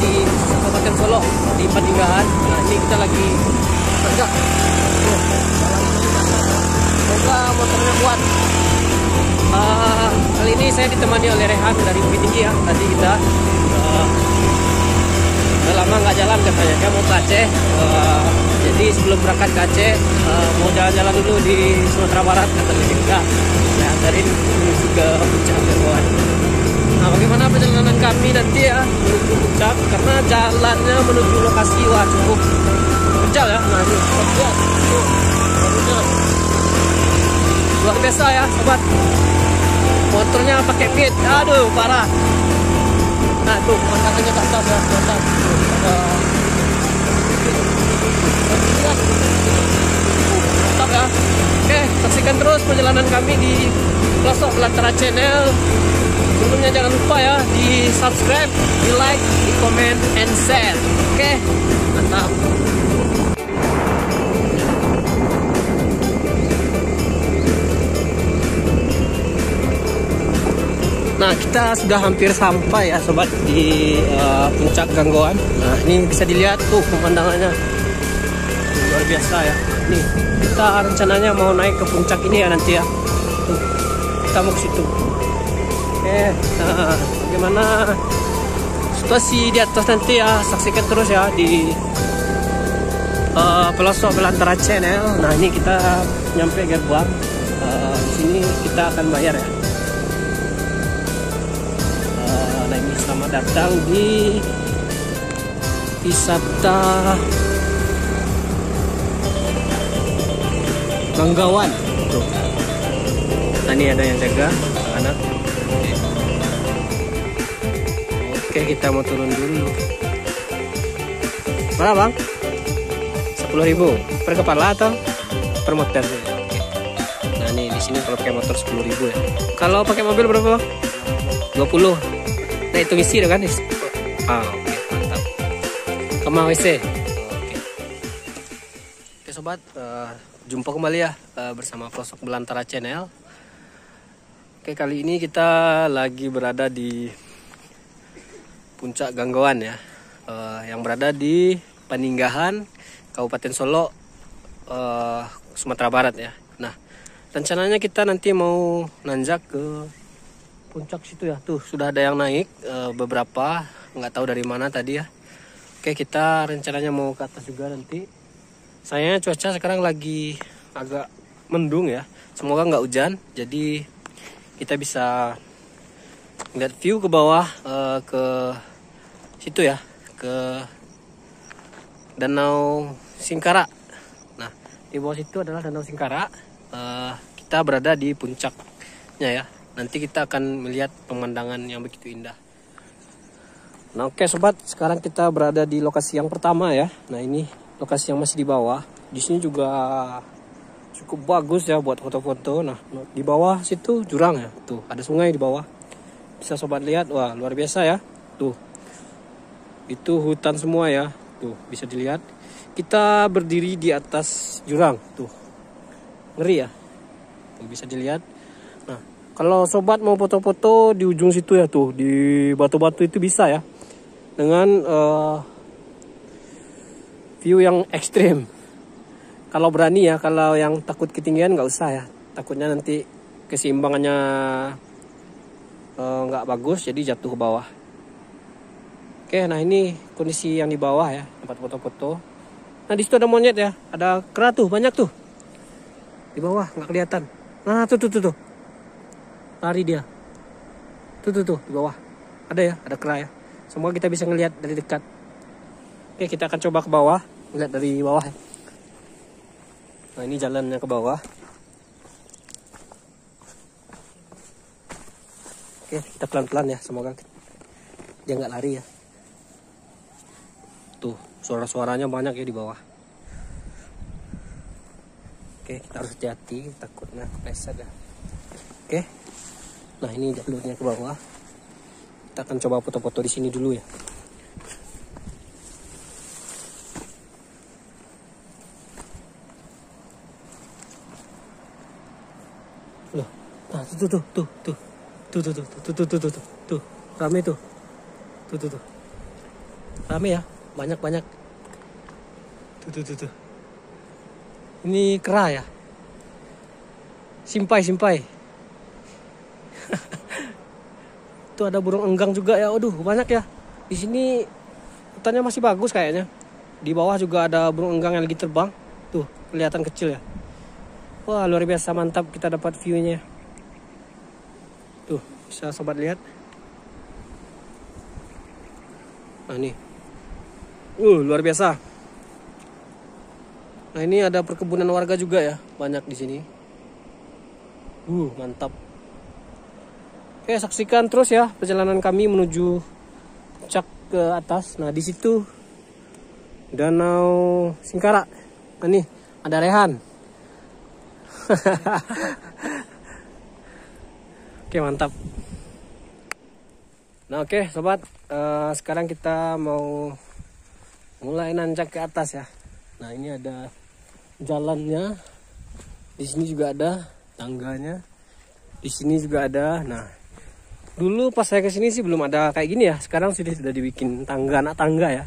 di Kabupaten Solo di Paninggahan. Nah ini kita lagi kerja. Semoga motornya kuat. Kali ini saya ditemani oleh Rehan dari Bukit Tinggi ya. Tadi kita udah lama nggak jalan katanya, dia mau ke Aceh. Jadi sebelum berangkat ke Aceh mau jalan-jalan dulu di Sumatera Barat katanya juga. Saya antarin menuju ke Puncak Ganggoan. Nah bagaimana perjalanan kami nanti ya menuju Puncak, karena jalannya menuju lokasi wah cukup terjal ya. Nah ini lihat tuh, luar biasa ya sobat. Motornya pakai pit, aduh parah. Nah tuh pemandangannya tak atas ya, mantap. Mantap ya. Oke, saksikan terus perjalanan kami di Pelosok Belantara Channel. Sebelumnya jangan lupa ya di subscribe, di like, di komen, and share. Oke, mantap. Nah kita sudah hampir sampai ya sobat di Puncak Ganggoan. Nah ini bisa dilihat tuh pemandangannya luar biasa ya. Nih kita rencananya mau naik ke puncak ini ya nanti ya. Tuh kita mau ke situ. Oke, nah bagaimana situasi di atas nanti ya, saksikan terus ya di Pelosok Belantara Channel. Nah ini kita nyampe gerbang. Di sini kita akan bayar ya. Nah ini selamat datang di wisata Ganggoan. Tuh. Nah ini ada yang jaga anak. Oke kita mau turun dulu. Mana bang? 10.000 per kepala atau per motor? Oke. Nah ini di sini kalau pakai motor 10.000 ya. Kalau pakai mobil berapa bang? 20. Nah itu isi kan? Oke mantap. Kemau isi. Oke sobat, jumpa kembali ya bersama Pelosok Belantara Channel. Oke kali ini kita lagi berada di Puncak Ganggoan ya, yang berada di Paninggahan, Kabupaten Solo, Sumatera Barat ya. Nah rencananya kita nanti mau nanjak ke puncak situ ya. Tuh sudah ada yang naik beberapa, nggak tahu dari mana tadi ya. Oke kita rencananya mau ke atas juga nanti. Sayangnya cuaca sekarang lagi agak mendung ya, semoga nggak hujan, jadi kita bisa lihat view ke bawah, ke situ ya, ke Danau Singkara. Nah di bawah situ adalah Danau Singkara. Kita berada di puncaknya ya. Nanti kita akan melihat pemandangan yang begitu indah. Nah oke sobat, sekarang kita berada di lokasi yang pertama ya. Nah ini lokasi yang masih di bawah. Di sini juga cukup bagus ya buat foto-foto. Nah di bawah situ jurang ya. Tuh ada sungai di bawah. Bisa sobat lihat, wah luar biasa ya. Tuh itu hutan semua ya. Tuh bisa dilihat. Kita berdiri di atas jurang. Tuh ngeri ya. Tuh bisa dilihat. Nah kalau sobat mau foto-foto di ujung situ ya, tuh di batu-batu itu bisa ya, dengan view yang ekstrim. Kalau berani ya, kalau yang takut ketinggian nggak usah ya, takutnya nanti keseimbangannya nggak bagus jadi jatuh ke bawah. Oke, nah ini kondisi yang di bawah ya, tempat foto-foto. Nah di situ ada monyet ya, ada kera tuh banyak tuh di bawah, nggak kelihatan. Nah tuh lari dia. Tuh di bawah. Ada ya, ada kera ya. Semoga kita bisa ngelihat dari dekat. Oke, kita akan coba ke bawah, lihat dari bawah ya. Nah, ini jalannya ke bawah. Oke, kita pelan-pelan ya, semoga dia nggak lari ya. Tuh, suara-suaranya banyak ya di bawah. Oke, kita harus hati-hati, takutnya kepleset ya. Oke. Nah ini jalurnya ke bawah. Kita akan coba foto-foto di sini dulu ya. Loh, nah tuh, rame tuh. Tuh. Rame ya, banyak. Tuh. Ini kera ya. Simpai. Tuh ada burung enggang juga ya. Aduh, banyak ya. Di sini hutannya masih bagus kayaknya. Di bawah juga ada burung enggang yang lagi terbang. Tuh, kelihatan kecil ya. Wah, luar biasa, mantap kita dapat view-nya. Tuh, bisa sobat lihat. Nah, nih. Luar biasa. Nah, ini ada perkebunan warga juga ya, banyak di sini. Mantap. Oke, saksikan terus ya perjalanan kami menuju puncak ke atas. Nah, di situ Danau Singkarak. Nah, nih ada Rehan. Oke, mantap. Nah, oke sobat, sekarang kita mau mulai nanjak ke atas ya. Nah, ini ada jalannya. Di sini juga ada tangganya. Di sini juga ada. Nah, dulu pas saya kesini sih belum ada kayak gini ya. Sekarang sudah dibikin anak tangga ya.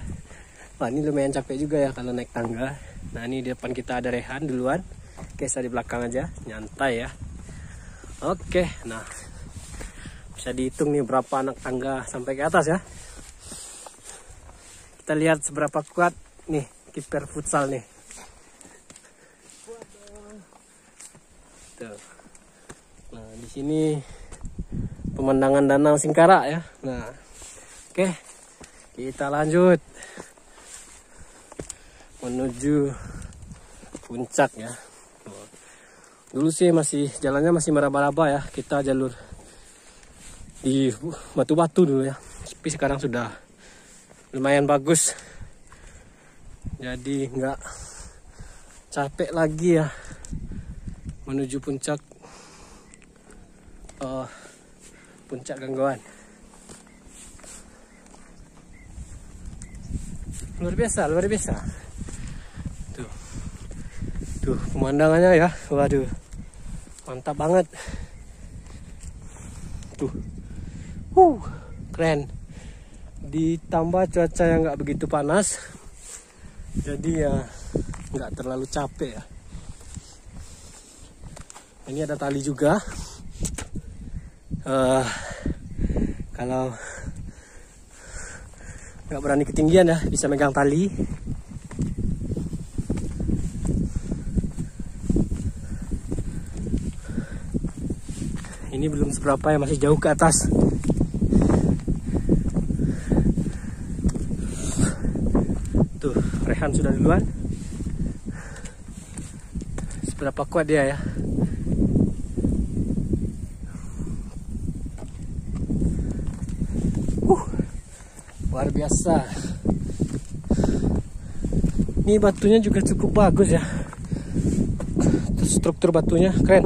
Wah, ini lumayan capek juga ya kalau naik tangga. Nah, ini di depan kita ada Rehan duluan. Oke, saya di belakang aja, nyantai ya. Oke, nah bisa dihitung nih berapa anak tangga sampai ke atas ya. Kita lihat seberapa kuat nih kiper futsal nih. Tuh. Nah, di sini pemandangan Danau Singkarak ya. Nah, oke, kita lanjut menuju puncak ya. Dulu sih jalannya masih meraba-raba ya. Kita jalur di batu-batu dulu ya. Tapi sekarang sudah lumayan bagus. Jadi nggak capek lagi ya menuju puncak Ganggoan. Luar biasa. Tuh pemandangannya ya. Waduh, mantap banget. Tuh, keren. Ditambah cuaca yang nggak begitu panas, jadi ya nggak terlalu capek ya. Ini ada tali juga. Kalau nggak berani ketinggian ya, bisa megang tali. Ini belum seberapa ya, masih jauh ke atas. Tuh, Rehan sudah duluan. Seberapa kuat dia ya. Luar biasa. Ini batunya juga cukup bagus ya. Struktur batunya keren.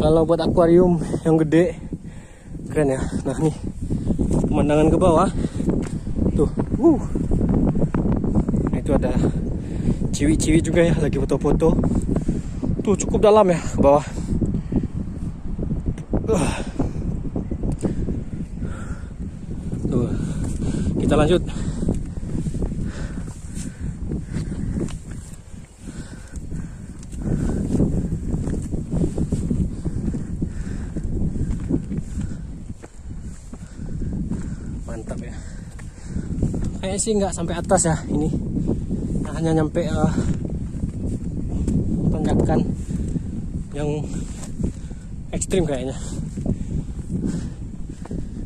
Kalau buat akuarium yang gede, keren ya. Nah, nih pemandangan ke bawah. Tuh, nah, itu ada ciwi-ciwi juga ya, lagi foto-foto. Tuh, cukup dalam ya ke bawah. Tuh, kita lanjut. Mantap ya. Kayaknya sih nggak sampai atas ya ini. Nah, hanya nyampe tanjakan yang ekstrim kayaknya.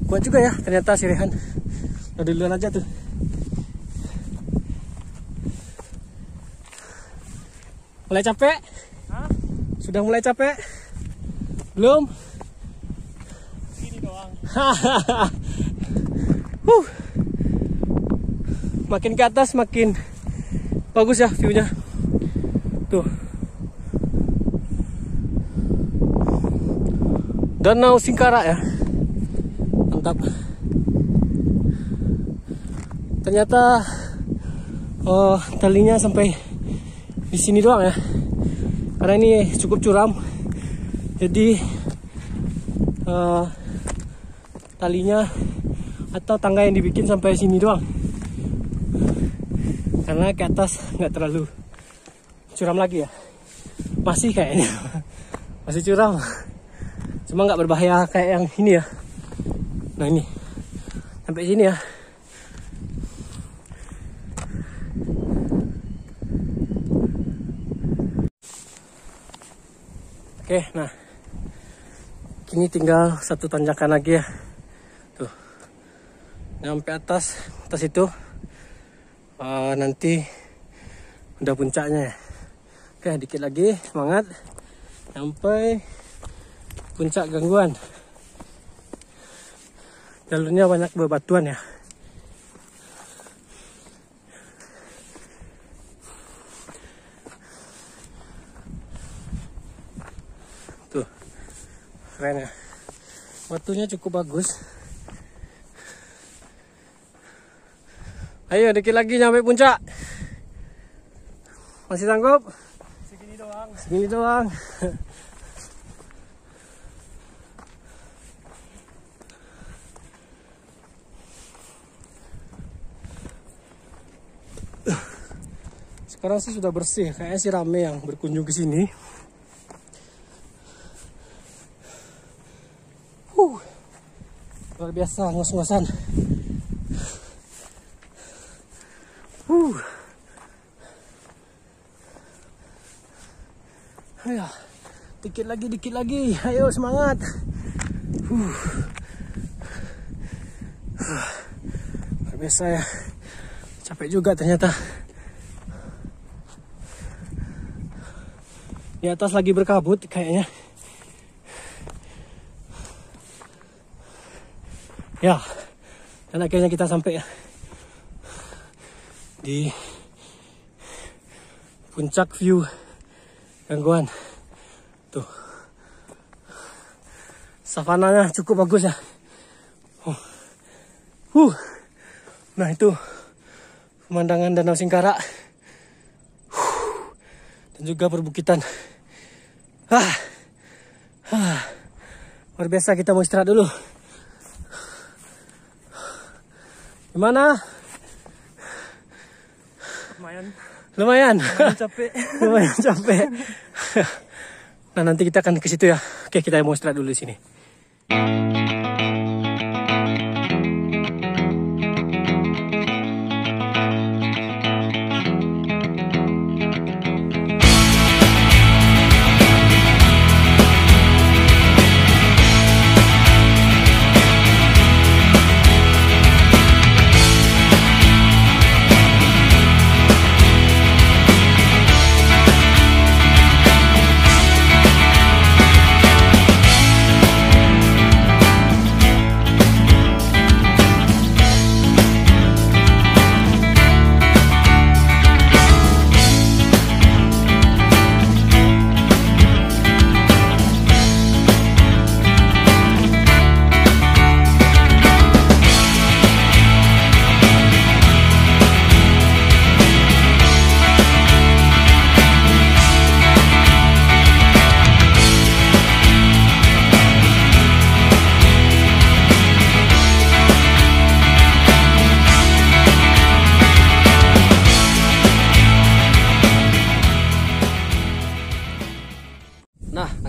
Kuat juga ya ternyata si Rehan. Udah duluan aja tuh. Mulai capek? Hah? Sudah mulai capek? Belum? Gini doang. Makin ke atas makin bagus ya view-nya. Tuh. Danau Singkarak ya. Mantap. Ternyata talinya sampai di sini doang ya. Karena ini cukup curam. Jadi talinya atau tangga yang dibikin sampai sini doang. Karena ke atas nggak terlalu curam lagi ya. Masih kayaknya. Masih curam. Cuma nggak berbahaya kayak yang ini ya. Nah ini. Sampai sini ya. Oke, nah. Kini tinggal satu tanjakan lagi ya. Tuh. Sampai atas itu. Nanti udah puncaknya ya. Oke, dikit lagi, semangat sampai puncak gangguan. Jalurnya banyak bebatuan ya. Tuh, keren ya. Batunya cukup bagus. Ayo dikit lagi nyampe puncak. Masih sanggup? Segini doang. Segini doang. Sekarang sih sudah bersih, kayaknya sih rame yang berkunjung ke sini. Luar biasa ngos-ngosan. Ayo, dikit lagi. Ayo semangat. Luar biasa ya. Capek juga ternyata. Di atas lagi berkabut kayaknya. Ya, dan akhirnya kita sampai ya di puncak view gangguan. Tuh, savananya cukup bagus ya. Nah itu pemandangan Danau Singkara dan juga perbukitan. Luar biasa, kita mau istirahat dulu. Gimana? Lumayan Capek. Lumayan capek. Nah, nanti kita akan ke situ ya. Oke, kita mau istirahat dulu di sini.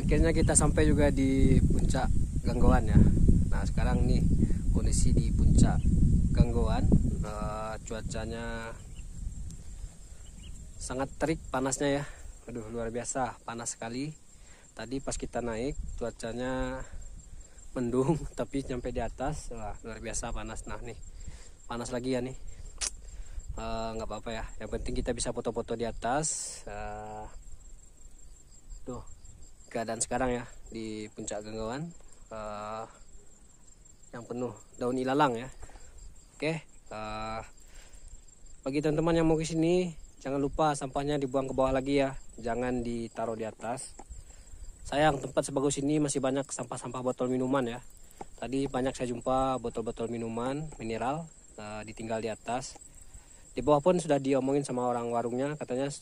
Akhirnya kita sampai juga di puncak gangguan ya. Nah sekarang nih kondisi di puncak gangguan, cuacanya sangat terik panasnya ya. Aduh luar biasa panas sekali. Tadi pas kita naik cuacanya mendung, tapi sampai di atas wah, luar biasa panas. Nah nih panas lagi ya nih. Nggak apa-apa ya, yang penting kita bisa foto-foto di atas. Tuh keadaan sekarang ya di puncak gangguan, yang penuh daun ilalang ya. Oke, bagi teman-teman yang mau ke sini jangan lupa sampahnya dibuang ke bawah lagi ya, jangan ditaruh di atas. Sayang tempat sebagus ini masih banyak sampah-sampah botol minuman ya. Tadi banyak saya jumpa botol-botol minuman mineral ditinggal di atas. Di bawah pun sudah diomongin sama orang warungnya, katanya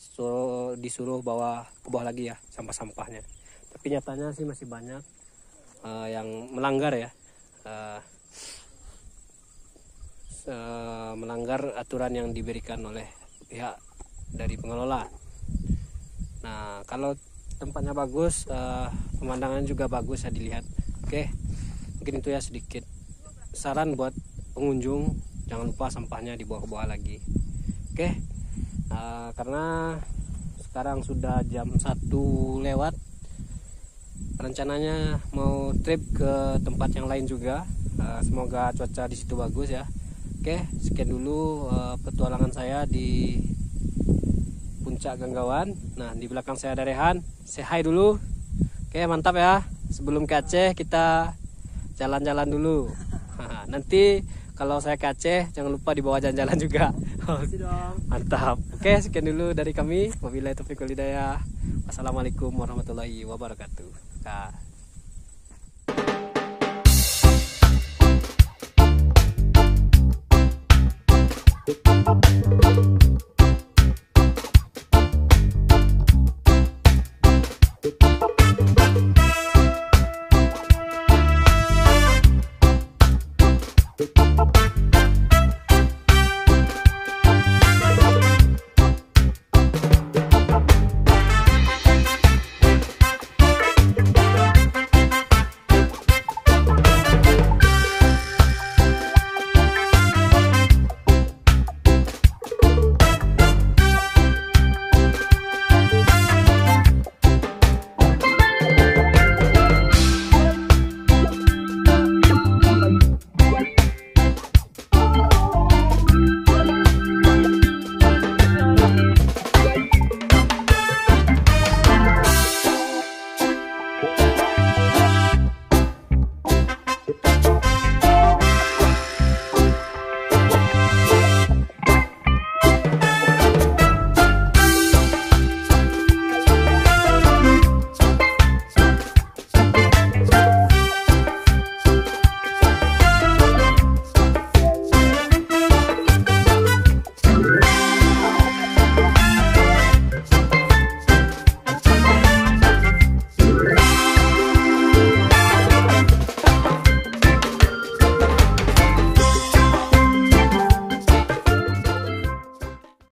disuruh bawa ke bawah lagi ya sampah-sampahnya. Tapi nyatanya sih masih banyak yang melanggar ya. melanggar aturan yang diberikan oleh pihak dari pengelola. Nah, kalau tempatnya bagus, pemandangan juga bagus ya dilihat. Oke, mungkin itu ya sedikit saran buat pengunjung, jangan lupa sampahnya dibawa ke bawah lagi. Oke, karena sekarang sudah jam 1 lewat, rencananya mau trip ke tempat yang lain juga. Semoga cuaca di situ bagus ya. Oke, sekian dulu petualangan saya di Puncak Ganggawan. Nah, di belakang saya ada Rehan. Say hi dulu. Oke, mantap ya. Sebelum ke Aceh kita jalan-jalan dulu. Nanti kalau saya ke Aceh jangan lupa dibawa jalan-jalan juga. Mantap. Oke, sekian dulu dari kami. Wabillahi taufiq wal hidayah. Wassalamualaikum warahmatullahi wabarakatuh. Nah.